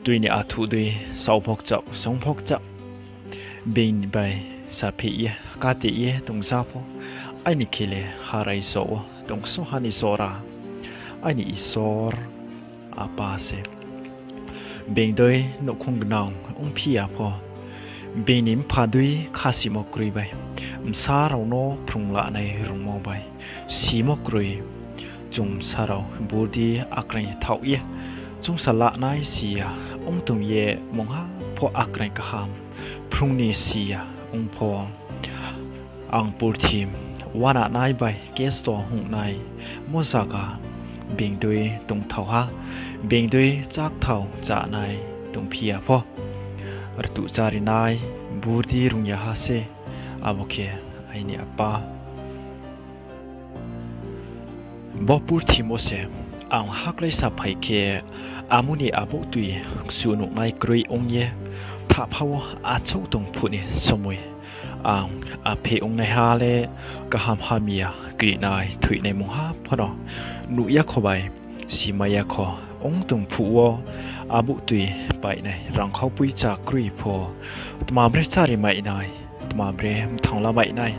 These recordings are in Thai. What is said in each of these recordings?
ด้วยเนี่ยอาทุด้วยสาวพกเจ้าสงพกเจ้าบินไปสาพีกาติตรงซาพอไอ้นี่เคเลฮาไรโซตรงโซฮานิโซราไอ้นี่อิโซร์อาปาเซบินด้วยนกคงกนางองพี่อาพอบินนิมพาด้วยคาสิมกรุยไปมสาเราโนพรุงละในรุงมอไปสีมกรุยจุมสาเราบูดีอักไรเท่าจงสละนายเสียองตุงเย่มองหาพออักไรกหามพรุ่งนี้เสียองพออังปูทีมวานะนายใบเกสตัวหงนายมอสากาเบ่งด้วยตรงเท่าฮะเบ่งด้วยจากเท่าจ่านายตรงเพียพอรตุจารินายบูดีรุงยาฮาเซอาโอเคไอเนี่ยป้าบอปูทีโมเซอังฮักเลยสับไผ่เคอามุนีอาบุตุยสูนุนายกรุยองเย่พระพาวอาเจ้าตรงพูนี่สมุยอังอาเพองในฮาเลกะหามฮามียกรีนายถุยในมงฮาพอนอนุยาขบายสีมายาขอองตรงผู้วอาบุตุยไปในรังเขาปุยจากกรุยพอตมาเบรจาริไม่นายตมาเบรมทองละไม่นาย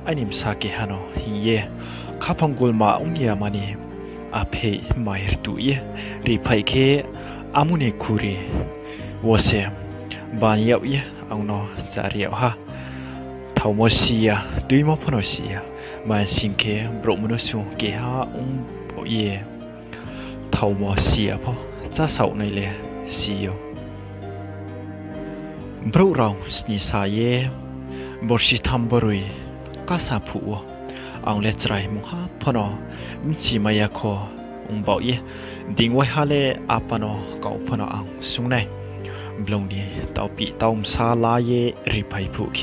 ไอนิมสาเกฮานอฮิเย่ข้าพังกุลมาองเยามานีอาเพไม่รตุยรีไพเคอามุนีคูรีวเซบานยาวเยเอาโนจารียวฮะทาวมอสียดุยมอพนอสียมาสิงเคบรมนุสุเกฮาองโอเยทาวมอสียพอจะสาวในเลสีโยบรูเราสนิสายบริษัททำบรุยกาซาผัวอังเลจไรมุฮาพนอมจิมายาคอองบ่าวดิ่งไว้ฮาเลอาปานอเก่าพนออังสุงในบลงนี้เต้าปีเต้าซาลายริภัยผู้เค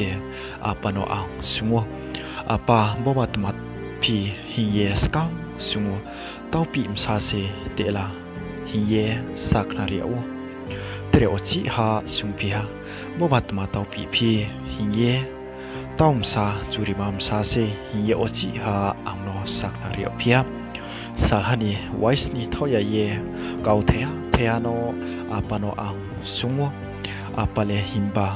อาปานออังสุงวอาปาบ่บัดมัดพีหิเยสกาวสุงวเต้าปีมซาเซเตลาหิเยสักนาเรียวเตเรอจิฮาสุงพีฮาบ่บัดมาเต้าปีพีหิเยต้อมซาจุริมามซาเซหิเยอจิฮาอังโนสักนาเรียวเพียสาหันีไวส์นีเท่าใหญ่เย่เกาเทียโนอาปานออังสุงวอาปาเลหิมบา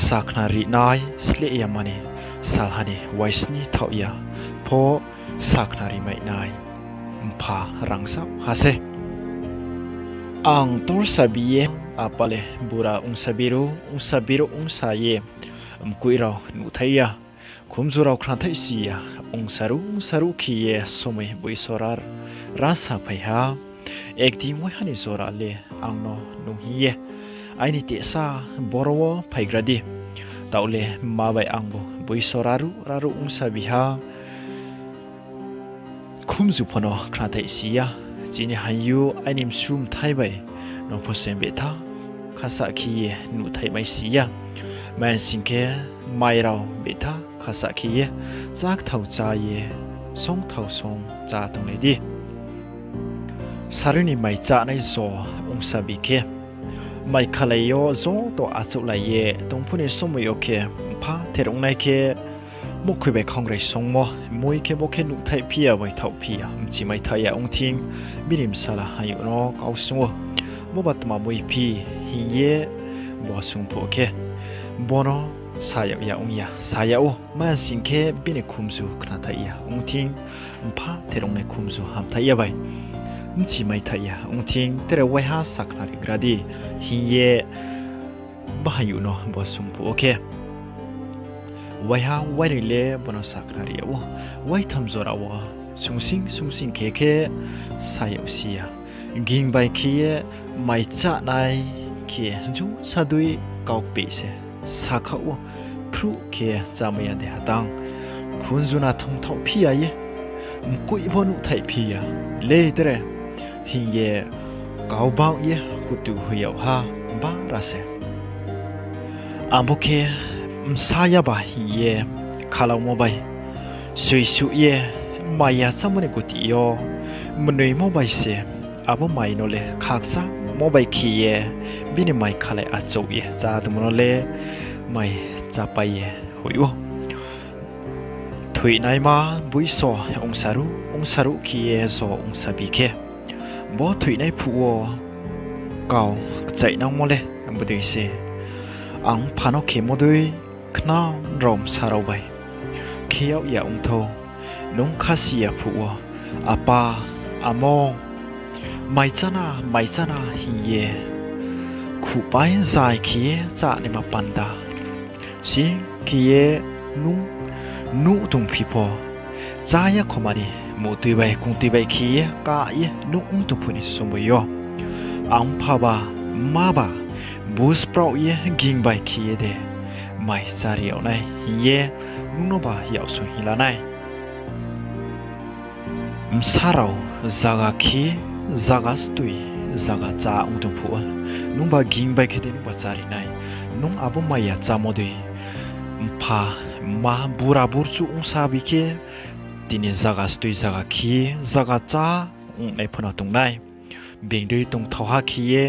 สักนารีนายสเลยามานีสาหันีไวส์นีเท่าใหญ่พอสักนารีไม่นายมพารังซับฮาเซอังตัวสบีเยอาปาเลบุราอุงสบิรุอุงสาเยกุยเราหนุทัยยาคุมจูเราครั้งที่สี่องสารุขี้เยสมัยบุยสรารราสาพยาเอกดีมวยฮันิสราเลอังโนนุฮีเยไอนิเตซาบรวพยกระดีตาวเลมาใบอังบุยสรารุองสาบิฮาคุมจูพนอครั้งที่สี่จีนี่ฮันยูไอนิมซุมไทยใบนพเซมเบธาข้าสักขี้เยหนุไทยไม่สี่แมนสิงเคไม่เราเบต้าข้าสักขี้จากเท่าใจส่งเท่าส่งจ่าตรงไหนดีสารุณีไม่จ่าในโซองศาบิเคไม่ขลัยโยโซตัวอาจุไหลตรงผู้นี้สมัยโอเคพาเทรงในเคมุขไปคองไรส่งมวยเคบเคนุไทยเพียไว้เท่าเพียมจีไม่ไทยองทิ้งบินิมสาระให้นอกเอาส่งมบัดมามวยพีหิเย่บ่ส่งพวกเคบอนสายยาองยาสายโอมาสิงเคบินคุมซูขนาดไทยองทิ้งพาเทรงในคุมซูหามไทยไปมจีไม่ไทยองทิ้งเตระไว้หาสักนาฬิกาดีหิเย่บ้าอยู่เนาะบ่สมบูโอเคไว้หาไว้เล่บนสักนาฬิกาไว้ทำจราว่าสุงสิงเคสายอุเสียกินใบเคียไม่จ่าในเคียจูสะดุยเกาปีเสสักเขาพรุเคียจามีอันเดียดังคุณจุนาทงเท่าพี่เย่มุกุยพนุไทยพี่เล่เตะหิงเย่เกาบ้าเย่กุตุหัวฮาบ้าราเซอันบุเคมสายบาหิงเย่คาลาวโมบายสุยสุเย่มายาสมุนกุติโยมันเลยโมบายเสอาบุไม่โนเลคักซาโมบายขี้เย่บินไม่ขลัยอาจูเย่จ่าตุมโนเลไม่จ่าไปเย่หุยวถุยนายมาบุยโซองสารุขี้เย่โซองสาบิเคบ่ถุยนายผัว เก่าใจน้องโมเลยน้ำบุตรเสอังพานเอาเขมด้วยขน้ารอมสารเอาไว้เขียวอย่าองโทน้องข้าเสียผัวอาปาอามองไม่จ้านาหิเยขู่ไปใจเขียจะในมาปันดาสิเขียนุตุงพี่พอใจอยากขมาดิมูตุยไปคงตุยไปเขียกายนุตุพุนิสมยออังพาบามาบาบูสเปล่าเยกิงใบเขียเดไม่จารีเอาไงเยนุนบาอยากสุหิลาไงมสาราวจากขี้จากสตุยจากจ้าอุตุพัวนุบากิงใบเขียเดนุบาจารีไงนุอาบุไม่อยากจามดุยพามาบูราบูรจูอุสาบิเคทีนี้จากสตุยจากขี้จากจ้าในพนักตรงไหนเบ่งด้วยตรงเท้าหักขี้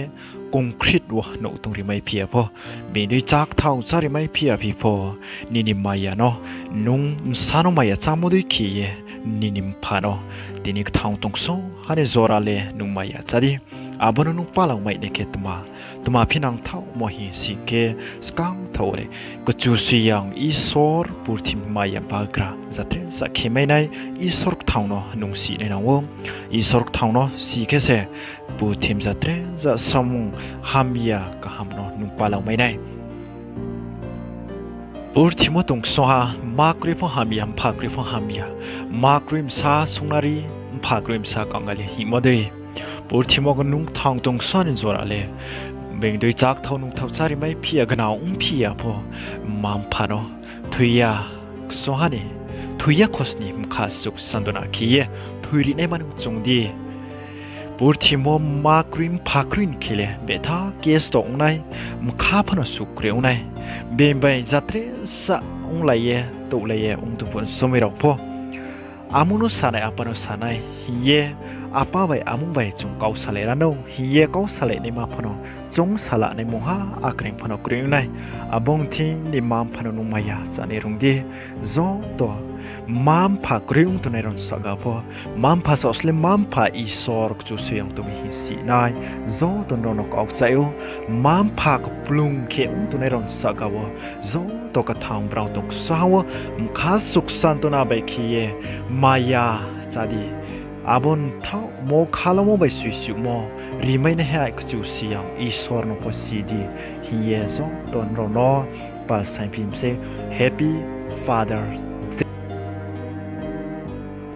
คงคริดว่าหนูตรงริมไม่เพียพอเบ่งด้วยจากเท้าจาริไม่เพียพี่พอนี่นิมมายาเนาะนุ่งสานมายาจามด้วยขี้นี่นิมพาเนาะทีนี้เท้าตรงโซ่ฮันนี่จอราเลนุ่งมายาจารีอาบนุงปาลังไม่เนกตมาพี่นางเท้าโมหิสิเกสกังเท้าเลยก็จูสุยังอีสอร์ปูทิมมายาบากราจัดเทสักเขไม่ในอีสอร์เท้าเนาะนุ่งสีในนางวงอีสอร์เท้าเนาะสีเกษปูทิมจัดเทจะสมุงฮามียากะฮามเนาะนุ่งปาลังไม่ในปูทิมตรงสหมากริพฮามียมพากริพฮามียมากริมซาสุนารีพากริมซากังกาลีหิมดีปูที่มองนุ่งทางตรงส่วนจระเลยเบ่งโดยจากเท่านุ่งเท่าจาริไม่เพียกันเอาพียพอมามพานอทุยาสหันทุยาคสนิมขาสุกสันดนาคีทุยรินเอมันจงดีปูที่มองมากริมพากรินคิเลเบต้าเกสตองไนมข้าพนสุกเรียวไนเบนไปจัดเรสะองไลเยตุไลเยองตุปนสมัยเราพออามุนุสานอาปนุสานฮิเยอาป้าใบอามุงใบจงเกาสเลรันโนฮิเยเกาสเลในมาพนจงสละในมหาอากริงพนกรีในอาบงทิในมามพนนุมายาจาในรงดีโซตัวมามพากริงตัวในรอนสกาพอมามพาสอสเลมามพาอีสอร์กจูเซียงตัวมีหิสีนายโซตัวนกออกใจโอมามพากปลุงเข็มตัวในรอนสกาวโซตัวกระทำเราตกสาวมขาสุขสันตัวนาใบคีเยมายาจาดีอาบนเท้าโมคาลโมไปสุยโมรีไม่ได้ให้กจูเสียงอีสวรนพสีดีฮิเยซงตอนรอนอปัลไซพิมเซ Happy Father's